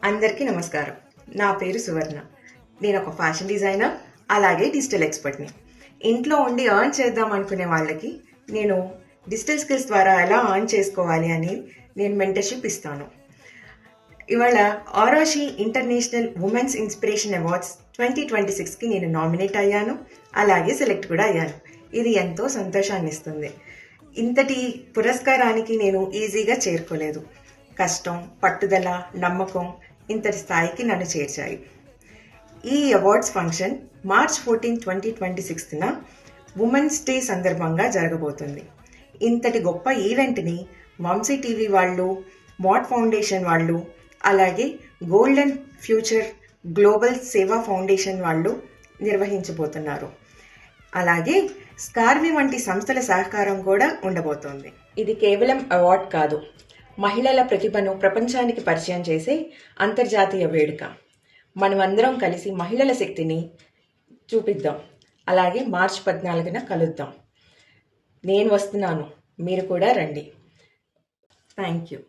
అందరికీ నమస్కారం. నా పేరు సువర్ణ. నేను ఒక ఫ్యాషన్ డిజైనర్, అలాగే డిజిటల్ ఎక్స్పర్ట్ని. ఇంట్లో ఉండి ఎర్న్ చేద్దాం అనుకునే వాళ్ళకి నేను డిజిటల్ స్కిల్స్ ద్వారా ఎలా ఎర్న్ చేసుకోవాలి అని నేను మెంటర్షిప్ ఇస్తాను. ఇవాళ ఆరాషి ఇంటర్నేషనల్ ఉమెన్స్ ఇన్స్పిరేషన్ అవార్డ్స్ 2026కి నేను నామినేట్ అయ్యాను, అలాగే సెలెక్ట్ కూడా అయ్యాను. ఇది ఎంతో సంతోషాన్ని ఇస్తుంది. ఇంతటి పురస్కారానికి నేను ఈజీగా చేరుకోలేదు. కష్టం, పట్టుదల, నమ్మకం ఇంతటి స్థాయికి నన్ను చేర్చాయి. ఈ అవార్డ్స్ ఫంక్షన్ మార్చ్ 14, 2026న ఉమెన్స్ డే సందర్భంగా జరగబోతుంది. ఇంతటి గొప్ప ఈవెంట్ని వంశీ టీవీ వాళ్ళు, మాట్ ఫౌండేషన్ వాళ్ళు, అలాగే గోల్డెన్ ఫ్యూచర్ గ్లోబల్ సేవా ఫౌండేషన్ వాళ్ళు నిర్వహించబోతున్నారు. అలాగే స్కార్వి వంటి సంస్థల సహకారం కూడా ఉండబోతోంది. ఇది కేవలం అవార్డ్ కాదు, మహిళల ప్రతిభను ప్రపంచానికి పరిచయం చేసే అంతర్జాతీయ వేడుక. మనమందరం కలిసి మహిళల శక్తిని చూపిద్దాం. అలాగే మార్చ్ 14న కలుద్దాం. నేను వస్తున్నాను, మీరు కూడా రండి. Thank you.